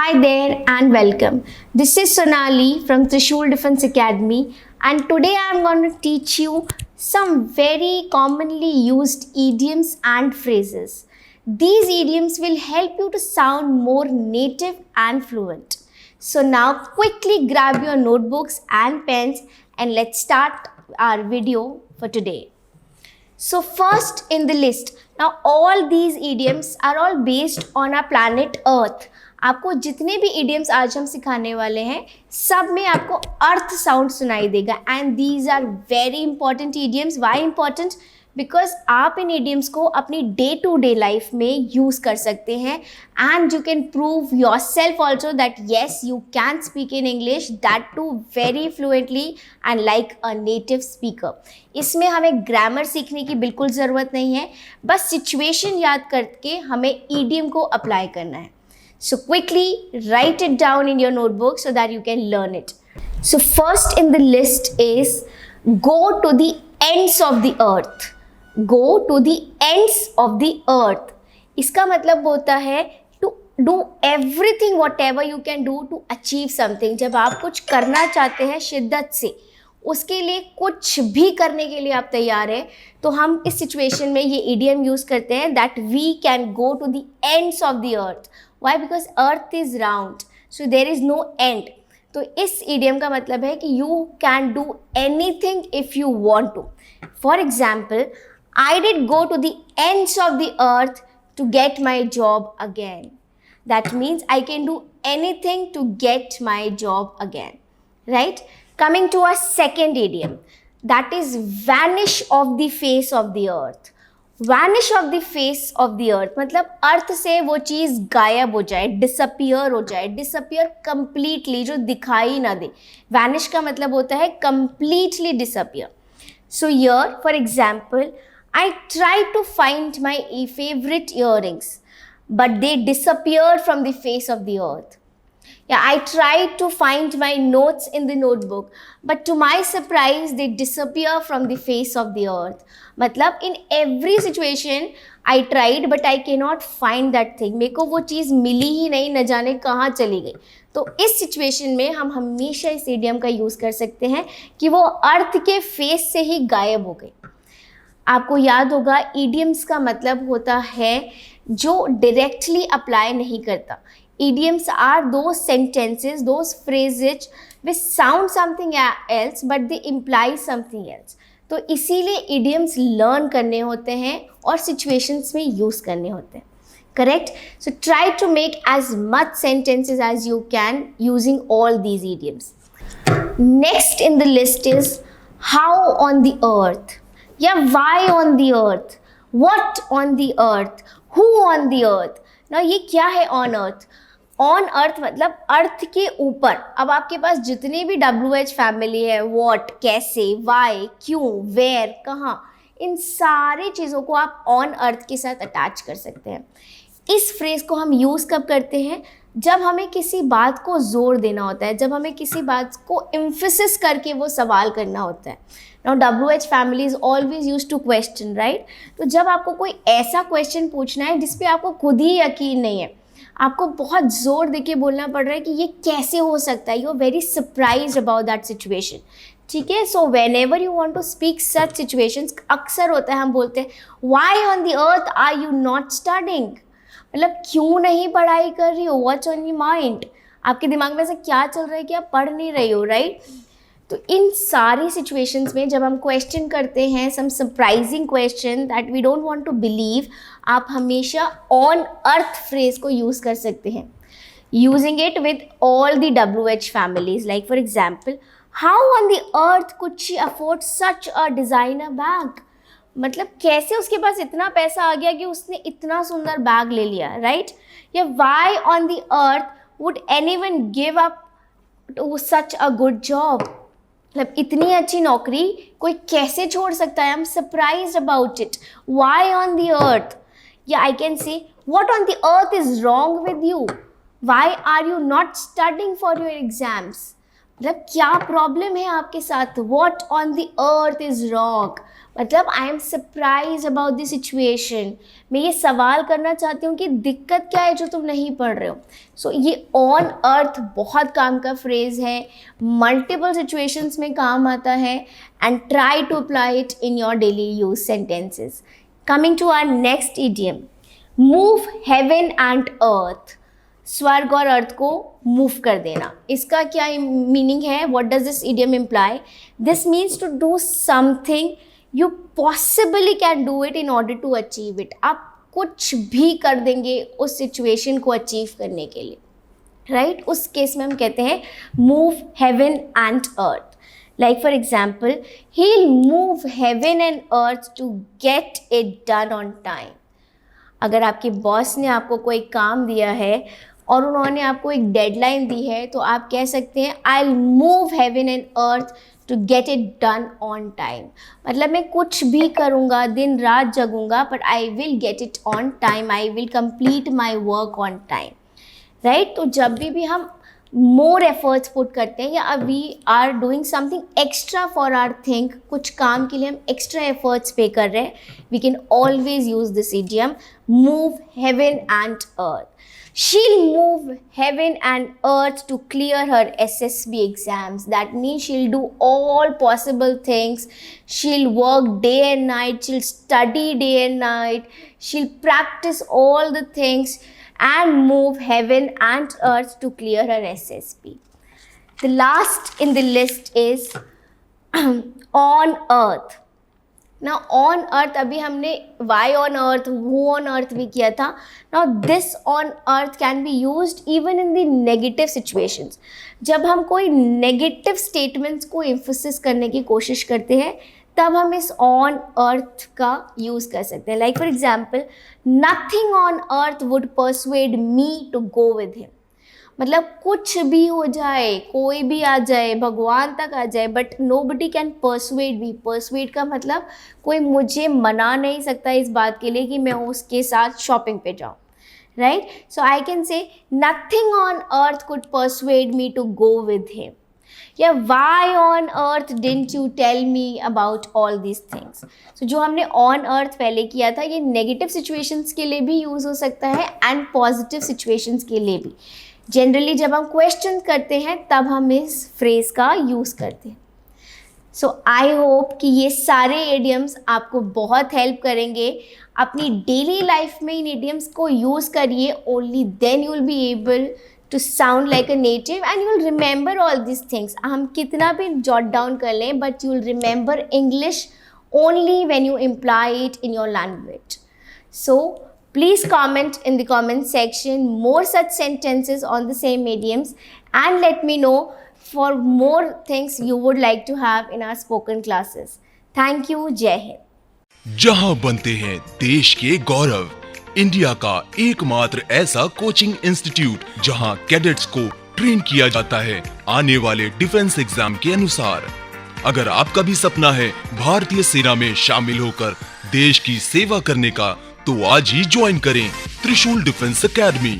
Hi there and welcome. This is Sonali from Trishul Defense Academy, and today I am going to teach you some very commonly used idioms and phrases. These idioms will help you to sound more native and fluent. So now quickly grab your notebooks and pens and let's start our video for today. So first in the list, now all these idioms are all based on our planet Earth. आपको जितने भी idioms आज हम सिखाने वाले हैं सब में आपको अर्थ साउंड सुनाई देगा and these are very important idioms. Why important? Because आप इन idioms को अपनी डे टू डे लाइफ में यूज़ कर सकते हैं and you can prove yourself also that yes you can speak in English, that too very fluently and like a native speaker. इसमें हमें ग्रामर सीखने की बिल्कुल ज़रूरत नहीं है, बस सिचुएशन याद करके हमें idiom को अप्लाई करना है. So quickly write it down in your notebook so that you can learn it. So first in the list is go to the ends of the earth. Go to the ends of the earth. इसका मतलब होता है to do everything whatever you can do to achieve something. जब आप कुछ करना चाहते हैं शिद्दत से, उसके लिए कुछ भी करने के लिए आप तैयार हैं, तो हम इस सिचुएशन में ये idiom यूज़ करते हैं that we can go to the ends of the earth. Why? Because earth is round, so there is no end. तो इस idiom का मतलब है कि you can do anything if you want to. For example, I did go to the ends of the earth to get my job again. That means I can do anything to get my job again, right? Coming to our second idiom, that is vanish off the face of the earth. Vanish of the face of the अर्थ मतलब अर्थ से वो चीज़ गायब हो जाए, disappear हो जाए, disappear completely, जो दिखाई ना दे. वैनिश का मतलब होता है completely disappear. So here for example, I try to find my favourite earrings but they disappear from the face of the earth. Yeah, I tried to find my notes in the notebook, but to my surprise, they disappear from the face of the earth. मतलब in every situation I tried, but I cannot find that thing. मेरे को वो चीज़ मिली ही नहीं, न जाने कहाँ चली गई. तो इस सिचुएशन में हम हमेशा इस idiom का यूज़ कर सकते हैं कि वो अर्थ के फेस से ही गायब हो गई. आपको याद होगा idioms का मतलब होता है जो डायरेक्टली अप्लाई नहीं करता. Idioms are those sentences, those phrases which sound something else but they imply something else. तो इसीलिए idioms learn करने होते हैं और situations में use करने होते हैं. Correct? So try to make as much sentences as you can using all these idioms. Next in the list is how on the earth. Yeah, why on the earth? What on the earth? Who on the earth? Now ये क्या है on earth? On earth मतलब अर्थ के ऊपर. अब आपके पास जितनी भी WH फैमिली है, वॉट, कैसे, वाई, क्यों, वेयर, कहाँ, इन सारी चीज़ों को आप ऑन अर्थ के साथ अटैच कर सकते हैं. इस फ्रेज़ को हम यूज़ कब करते हैं? जब हमें किसी बात को जोर देना होता है, जब हमें किसी बात को एम्फेसिस करके वो सवाल करना होता है. Now WH family is always use to question, right? तो जब आपको कोई ऐसा क्वेश्चन पूछना है जिस पे आपको खुद ही यकीन नहीं है, आपको बहुत ज़ोर देके बोलना पड़ रहा है कि ये कैसे हो सकता है, you are very surprise about that situation. ठीक है? So whenever you want to speak such situations, अक्सर होता है हम बोलते हैं why on the earth are you not studying. मतलब क्यों नहीं पढ़ाई कर रही हो, व्हाट्स ऑन योर माइंड. आपके दिमाग में ऐसा क्या चल रहा है कि आप पढ़ नहीं रही हो, राइट? तो इन सारी सिचुएशंस में जब हम क्वेश्चन करते हैं, some surprising question that we don't want to believe, आप हमेशा ऑन अर्थ फ्रेज को यूज़ कर सकते हैं, using it with all the WH families. Like for example, how on the earth could she afford such a designer bag. मतलब कैसे उसके पास इतना पैसा आ गया कि उसने इतना सुंदर बैग ले लिया, राइट? या why on the earth would anyone give up to such a good job. मतलब इतनी अच्छी नौकरी कोई कैसे छोड़ सकता है? I am surprised about it. Why on the earth? या I can say what on the earth is wrong with you? Why are you not studying for your exams? मतलब क्या प्रॉब्लम है आपके साथ, what on the earth is wrong, मतलब I am surprise about the situation, मैं ये सवाल करना चाहती हूँ कि दिक्कत क्या है जो तुम नहीं पढ़ रहे हो. सो ये ऑन अर्थ बहुत काम का फ्रेज है, मल्टीपल सिचुएशंस में काम आता है, and try to apply it in your daily use sentences. Coming to our next idiom, move heaven and earth. स्वर्ग और अर्थ को मूव कर देना. इसका क्या मीनिंग है? What does this idiom imply? This means to do something you possibly can do it in order to achieve it. आप कुछ भी कर देंगे उस सिचुएशन को अचीव करने के लिए, राइट? उस केस में हम कहते हैं move heaven and earth. Like for example, he move heaven and earth to get it done on time. अगर आपके बॉस ने आपको कोई काम दिया है और उन्होंने आपको एक डेडलाइन दी है, तो आप कह सकते हैं I will move heaven and earth to get it done on time. मतलब मैं कुछ भी करूँगा, दिन रात जगूंगा, but I will get it on time, I will complete my work on time, right? तो जब भी हम मोर एफर्ट्स पुट करते हैं या we are doing something extra for our thing, कुछ काम के लिए हम एक्स्ट्रा एफर्ट्स पे कर रहे हैं, we can always use this idiom, move heaven and earth. She'll move heaven and earth to clear her SSB exams. That means she'll do all possible things. She'll work day and night. She'll study day and night. She'll practice all the things and move heaven and earth to clear her SSB. The last in the list is on earth. Now on earth, अभी हमने why on earth, who on earth भी किया था. Now this on earth can be used even in the negative situations. जब हम कोई negative statements को emphasis करने की कोशिश करते हैं, तब हम इस on earth का use कर सकते हैं. Like for example, nothing on earth would persuade me to go with him. मतलब कुछ भी हो जाए, कोई भी आ जाए, भगवान तक आ जाए, but nobody can persuade me. Persuade का मतलब कोई मुझे मना नहीं सकता इस बात के लिए कि मैं उसके साथ शॉपिंग पे जाऊँ, right? So I can say nothing on earth could persuade me to go with him. या why on earth didn't you tell me about all this things. So जो हमने ऑन अर्थ पहले किया था, ये नेगेटिव सिचुएशंस के लिए भी यूज़ हो सकता है एंड पॉजिटिव सिचुएशंस के लिए भी. जनरली जब हम क्वेश्चन करते हैं तब हम इस फ्रेज का यूज़ करते हैं. सो आई होप कि ये सारे इडियम्स आपको बहुत हेल्प करेंगे. अपनी डेली लाइफ में इन इडियम्स को यूज़ करिए. Only then you will be able to sound like a native and you will remember all this things. हम कितना भी जॉट डाउन कर लें, but you will remember English only when you imply it in your language. So please comment in the comment section more such sentences on the same idioms and let me know for more things you would like to have in our spoken classes. Thank you. जय हिंद. जहां बनते हैं देश के गौरव, India का एकमात्र ऐसा coaching institute जहां कैडेट्स को ट्रेन किया जाता है आने वाले डिफेंस एग्जाम के अनुसार. अगर आपका भी सपना है भारतीय सेना में शामिल होकर देश की सेवा करने का, तो आज ही ज्वाइन करें त्रिशूल डिफेंस एकेडमी.